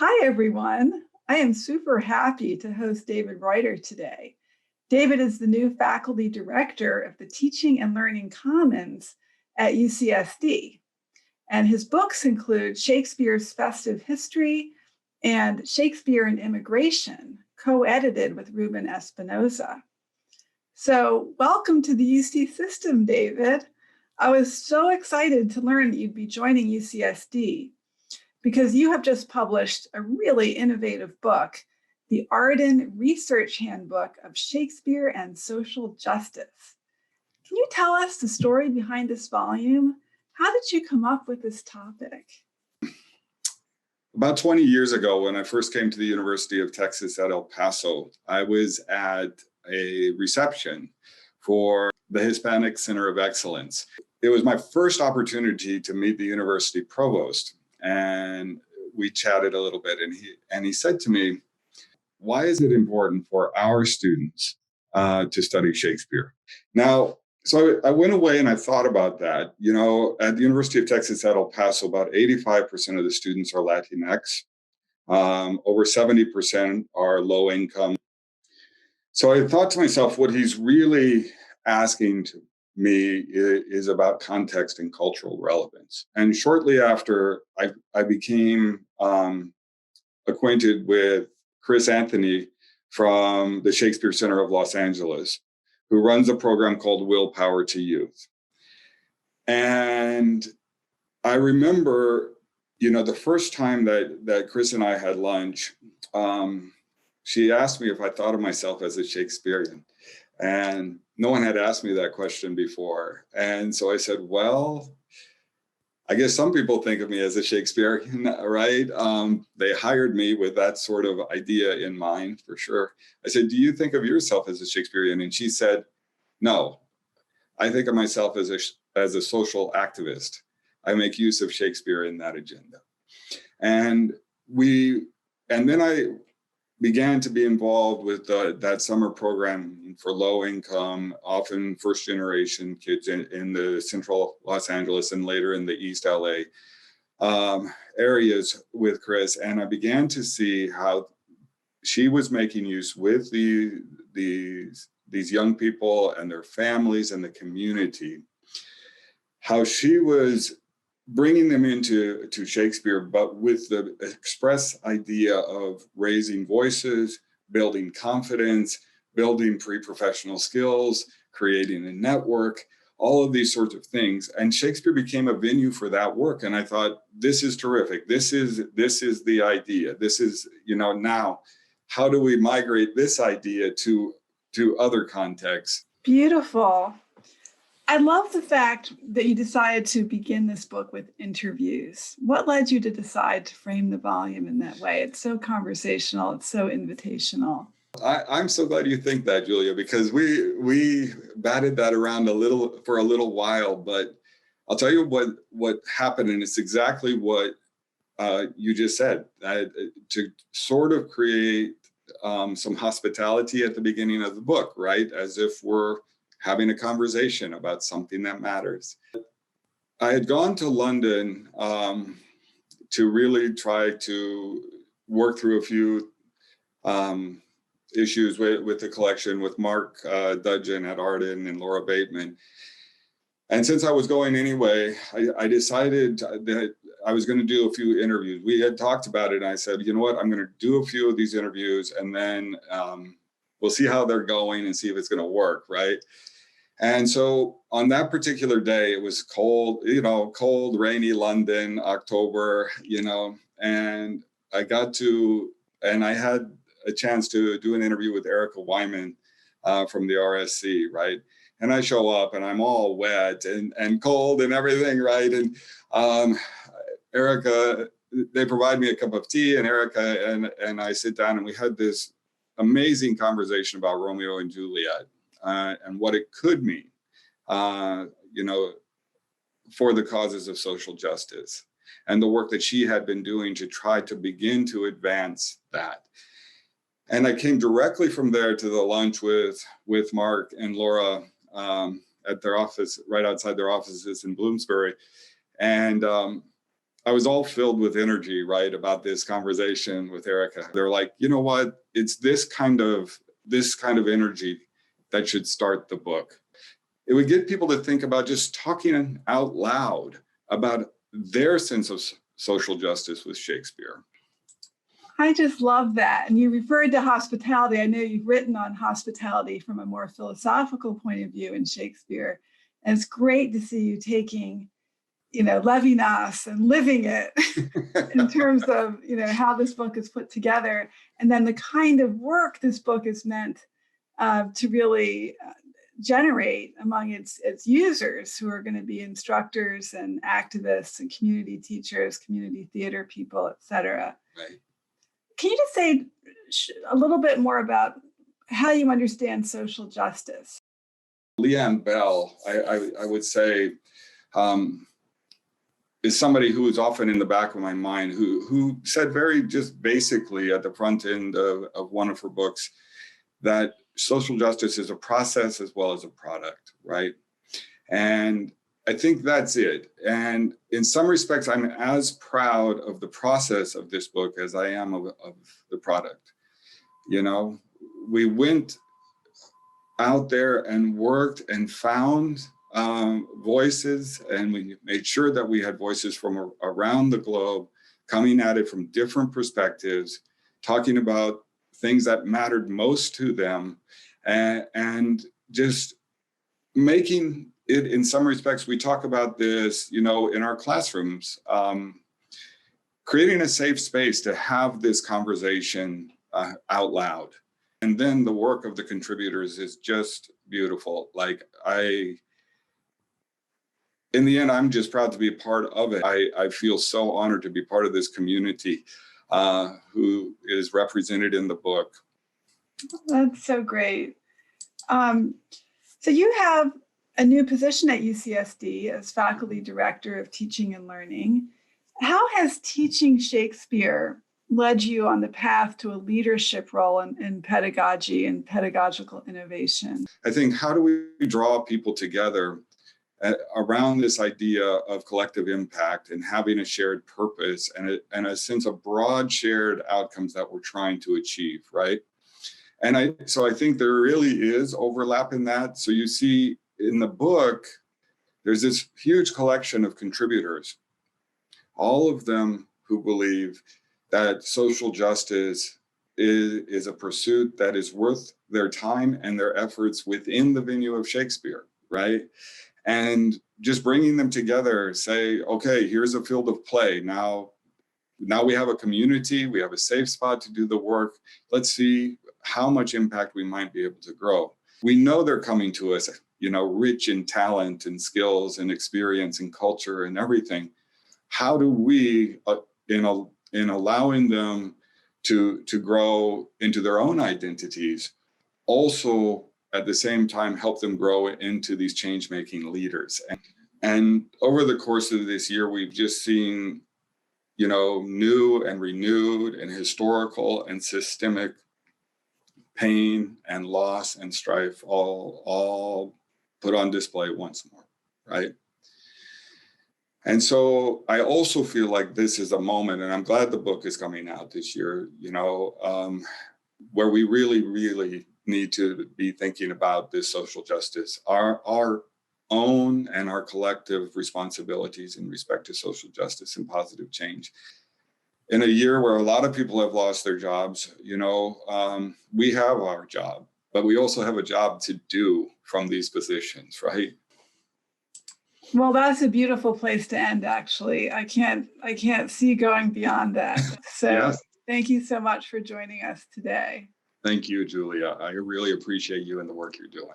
Hi, everyone. I am super happy to host David Ruiter today. David is the new faculty director of the Teaching and Learning Commons at UCSD. And his books include Shakespeare's Festive History and Shakespeare and Immigration, co-edited with Ruben Espinosa. So welcome to the UC system, David. I was so excited to learn that you'd be joining UCSD because you have just published a really innovative book, the Arden Research Handbook of Shakespeare and Social Justice. Can you tell us the story behind this volume? How did you come up with this topic? About 20 years ago, when I first came to the University of Texas at El Paso, I was at a reception for the Hispanic Center of Excellence. It was my first opportunity to meet the university provost, and we chatted a little bit, and he said to me, "Why is it important for our students to study Shakespeare?" Now, so I went away and I thought about that. You know, at the University of Texas at El Paso, about 85% of the students are Latinx. Over 70% are low income. So I thought to myself, what he's really asking to me is about context and cultural relevance. And shortly after, I became acquainted with Chris Anthony from the Shakespeare Center of Los Angeles, who runs a program called Willpower to Youth. And I remember, you know, the first time that Chris and I had lunch, she asked me if I thought of myself as a Shakespearean. And no one had asked me that question before. And so I said, well, I guess some people think of me as a Shakespearean, right? They hired me with that sort of idea in mind, for sure. I said, do you think of yourself as a Shakespearean? And she said, no, I think of myself as a social activist. I make use of Shakespeare in that agenda. And then I began to be involved with that summer program for low income, often first generation kids in the central Los Angeles and later in the East LA areas with Chris. And I began to see how she was making use with these young people and their families and the community, how she was bringing them into Shakespeare, but with the express idea of raising voices, building confidence, building pre-professional skills, creating a network, all of these sorts of things. And Shakespeare became a venue for that work. And I thought, this is terrific. This is the idea. This is, you know, now, how do we migrate this idea to other contexts? Beautiful. I love the fact that you decided to begin this book with interviews. What led you to decide to frame the volume in that way? It's so conversational, it's so invitational. I'm so glad you think that, Julia, because we batted that around for a little while, but I'll tell you what happened, and it's exactly what you just said, to sort of create some hospitality at the beginning of the book, right? As if we're having a conversation about something that matters. I had gone to London to really try to work through a few issues with the collection with Mark Dudgeon at Arden and Laura Bateman. And since I was going anyway, I decided that I was going to do a few interviews. We had talked about it, and I said, you know what, I'm going to do a few of these interviews, and then we'll see how they're going and see if it's going to work, right? And so on that particular day, it was cold, cold, rainy London, October, and I had a chance to do an interview with Erica Wyman from the RSC, right? And I show up and I'm all wet and cold and everything, right? And Erica, they provide me a cup of tea, and Erica and I sit down and we had this amazing conversation about Romeo and Juliet and what it could mean, for the causes of social justice and the work that she had been doing to try to begin to advance that. And I came directly from there to the lunch with Mark and Laura at their office, right outside their offices in Bloomsbury. And I was all filled with energy, right, about this conversation with Erica. They're like, you know what? It's this kind of energy that should start the book. It would get people to think about just talking out loud about their sense of social justice with Shakespeare. I just love that. And you referred to hospitality. I know you've written on hospitality from a more philosophical point of view in Shakespeare. And it's great to see you taking, Levinas and living it in terms of, how this book is put together. And then the kind of work this book is meant to really generate among its users, who are going to be instructors and activists and community teachers, community theater people, et cetera. Right. Can you just say a little bit more about how you understand social justice? Leanne Bell, I would say, is somebody who is often in the back of my mind, who said very just basically at the front end of one of her books that social justice is a process as well as a product, right? And I think that's it. And in some respects, I'm as proud of the process of this book as I am of the product. We went out there and worked and found voices, and we made sure that we had voices from around the globe coming at it from different perspectives, talking about things that mattered most to them, and just making it, in some respects, we talk about this, in our classrooms, creating a safe space to have this conversation out loud. And then the work of the contributors is just beautiful. In the end, I'm just proud to be a part of it. I feel so honored to be part of this community who is represented in the book. That's so great. So you have a new position at UCSD as faculty director of teaching and learning. How has teaching Shakespeare led you on the path to a leadership role in pedagogy and pedagogical innovation? I think, how do we draw people together around this idea of collective impact and having a shared purpose and a sense of broad shared outcomes that we're trying to achieve, right? And so I think there really is overlap in that. So you see in the book, there's this huge collection of contributors, all of them who believe that social justice is a pursuit that is worth their time and their efforts within the venue of Shakespeare, right? And just bringing them together, say, okay, here's a field of play. Now we have a community, we have a safe spot to do the work. Let's see how much impact we might be able to grow. We know they're coming to us, rich in talent and skills and experience and culture and everything. How do we, in allowing them to grow into their own identities, also at the same time help them grow into these change-making leaders? And over the course of this year, we've just seen, new and renewed and historical and systemic pain and loss and strife all put on display once more, right? And so I also feel like this is a moment, and I'm glad the book is coming out this year, where we really, really need to be thinking about this social justice, our own and our collective responsibilities in respect to social justice and positive change. In a year where a lot of people have lost their jobs, we have our job, but we also have a job to do from these positions, right? Well, that's a beautiful place to end, actually. I can't see going beyond that. So yes. Thank you so much for joining us today. Thank you, Julia. I really appreciate you and the work you're doing.